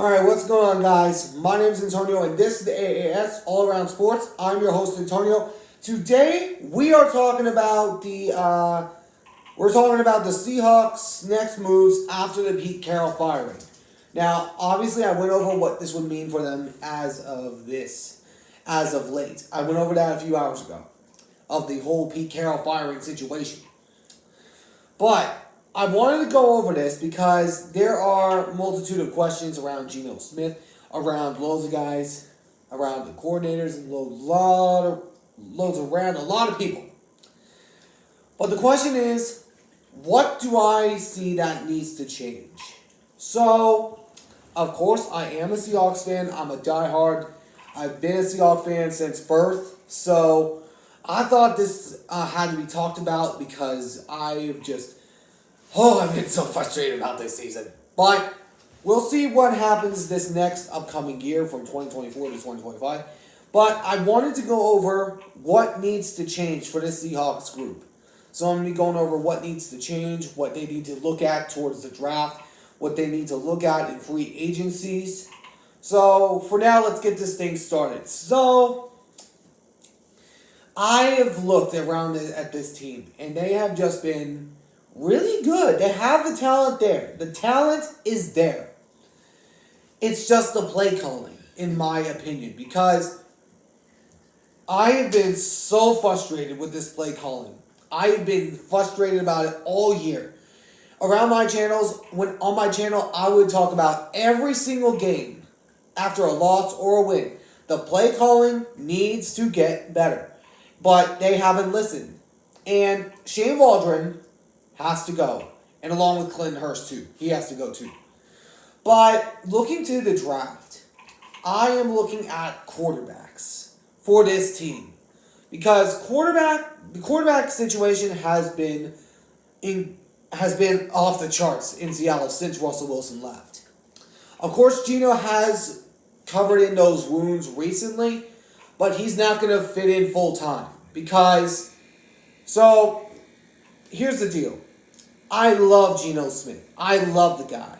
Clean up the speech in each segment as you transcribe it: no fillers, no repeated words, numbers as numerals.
Alright, what's going on, guys? My name is Antonio, and this is the AAS, All Around Sports. I'm your host, Antonio. Today, we are talking about the Seahawks' next moves after the Pete Carroll firing. Now, obviously, I went over what this would mean for them as of late. I went over that a few hours ago, of the whole Pete Carroll firing situation. But I wanted to go over this because there are a multitude of questions around Geno Smith, around loads of guys, around the coordinators, and loads around a lot of people. But the question is, what do I see that needs to change? So, of course, I am a Seahawks fan. I'm a diehard. I've been a Seahawks fan since birth. So, I thought this had to be talked about because I've been so frustrated about this season. But we'll see what happens this next upcoming year from 2024 to 2025. But I wanted to go over what needs to change for this Seahawks group. So I'm going to be going over what needs to change, what they need to look at towards the draft, what they need to look at in free agencies. So for now, let's get this thing started. So I have looked around at this team, and they have just been really good. They have the talent there. The talent is there. It's just the play calling, in my opinion, because I have been so frustrated with this play calling. I've been frustrated about it all year. Around my channels, on my channel, I would talk about every single game after a loss or a win. The play calling needs to get better, but they haven't listened. And Shane Waldron has to go. And along with Clinton Hurst, too. He has to go, too. But looking to the draft, I am looking at quarterbacks for this team. Because the quarterback situation has been off the charts in Seattle since Russell Wilson left. Of course, Geno has covered in those wounds recently, but he's not going to fit in full time. Here's the deal. I love Geno Smith. I love the guy.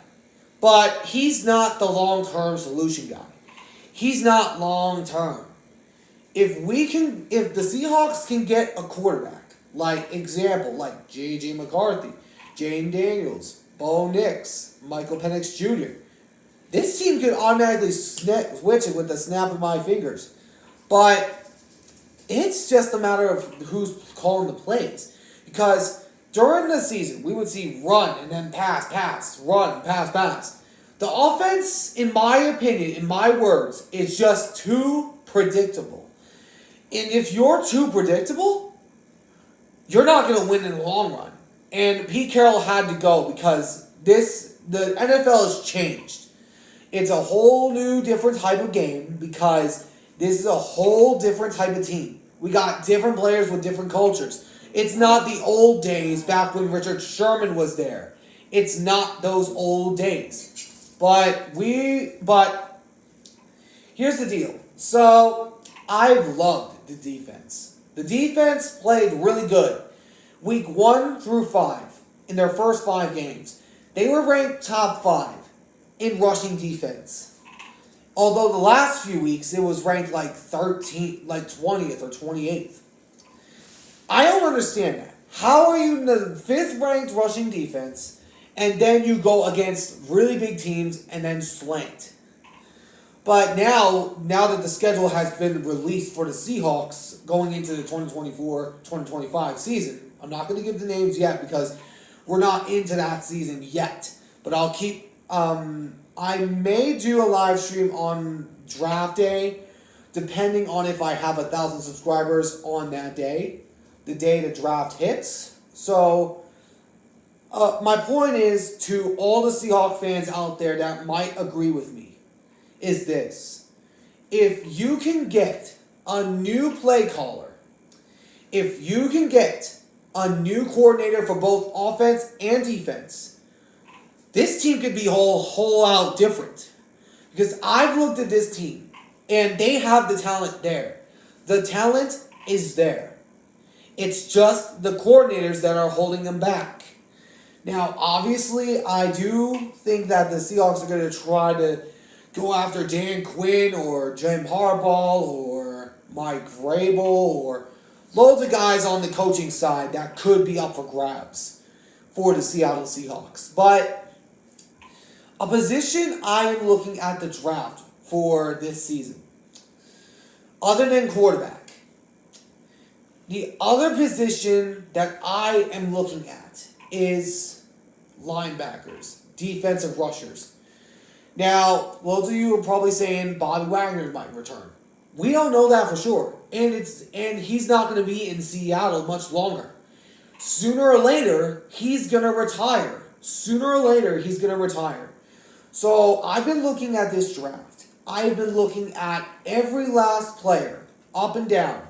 But he's not the long-term solution guy. He's not long-term. If the Seahawks can get a quarterback, like J.J. McCarthy, Jane Daniels, Bo Nix, Michael Penix Jr., this team could automatically switch it with the snap of my fingers. But it's just a matter of who's calling the plays. Because during the season, we would see run and then pass, run, pass. The offense, in my opinion, in my words, is just too predictable. And if you're too predictable, you're not going to win in the long run. And Pete Carroll had to go because the NFL has changed. It's a whole new different type of game because this is a whole different type of team. We got different players with different cultures. It's not the old days back when Richard Sherman was there. It's not those old days. But here's the deal. So, I've loved the defense. The defense played really good. Week 1 through 5, in their first 5 games, they were ranked top 5 in rushing defense. Although the last few weeks, it was ranked like 20th or 28th. I don't understand that. How are you in the 5th ranked rushing defense and then you go against really big teams and then slanked? But now that the schedule has been released for the Seahawks going into the 2024-2025 season, I'm not going to give the names yet because we're not into that season yet. But I'll keep... I may do a live stream on draft day, depending on if I have 1,000 subscribers on that day. The day the draft hits. So, my point is to all the Seahawks fans out there that might agree with me, is this. If you can get a new play caller, if you can get a new coordinator for both offense and defense, this team could be whole out different. Because I've looked at this team, and they have the talent there. The talent is there. It's just the coordinators that are holding them back. Now, obviously, I do think that the Seahawks are going to try to go after Dan Quinn or Jim Harbaugh or Mike Vrabel or loads of guys on the coaching side that could be up for grabs for the Seattle Seahawks. But a position I am looking at the draft for this season, other than quarterback, the other position that I am looking at is linebackers, defensive rushers. Now, loads of you are probably saying Bobby Wagner might return. We don't know that for sure. And he's not going to be in Seattle much longer. Sooner or later, he's going to retire. So I've been looking at this draft. I've been looking at every last player, up and down.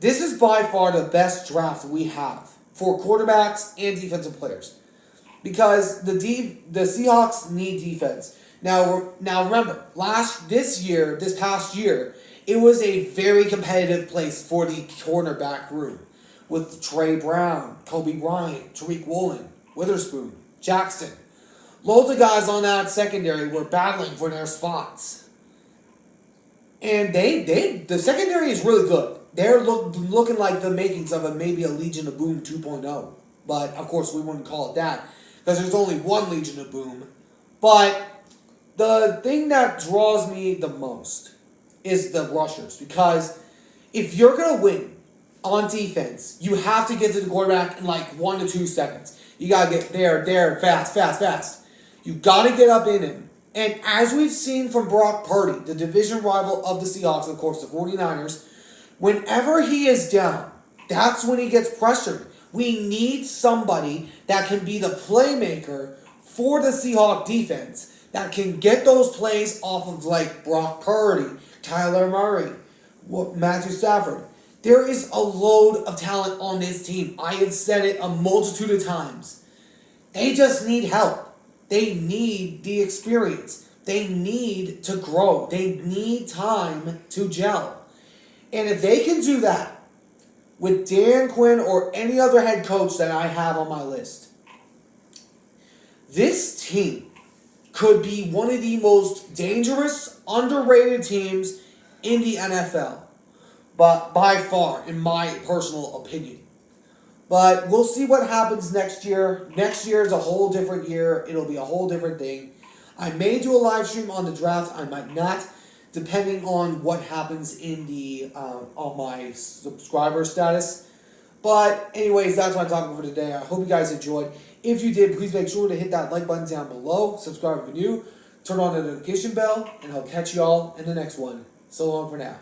This is by far the best draft we have for quarterbacks and defensive players. Because the Seahawks need defense. Now remember, this past year, it was a very competitive place for the cornerback room. With Trey Brown, Kobe Bryant, Tariq Woolen, Witherspoon, Jackson. Loads of guys on that secondary were battling for their spots. And the secondary is really good. They're looking like the makings of maybe a Legion of Boom 2.0. But, of course, we wouldn't call it that. Because there's only one Legion of Boom. But the thing that draws me the most is the rushers. Because if you're going to win on defense, you have to get to the quarterback in like 1 to 2 seconds. You got to get there, fast. You got to get up in him. And as we've seen from Brock Purdy, the division rival of the Seahawks, of course, the 49ers, whenever he is down, that's when he gets pressured. We need somebody that can be the playmaker for the Seahawks defense, that can get those plays off of like Brock Purdy, Kyler Murray, Matthew Stafford. There is a load of talent on this team. I have said it a multitude of times. They just need help. They need the experience. They need to grow. They need time to gel. And if they can do that with Dan Quinn or any other head coach that I have on my list, this team could be one of the most dangerous, underrated teams in the NFL. But by far, in my personal opinion. But we'll see what happens next year. Next year is a whole different year. It'll be a whole different thing. I may do a live stream on the draft. I might not, depending on what happens in the on my subscriber status. But anyways, that's what I'm talking for today. I hope you guys enjoyed. If you did, please make sure to hit that like button down below. Subscribe if you're new. Turn on the notification bell, and I'll catch you all in the next one. So long for now.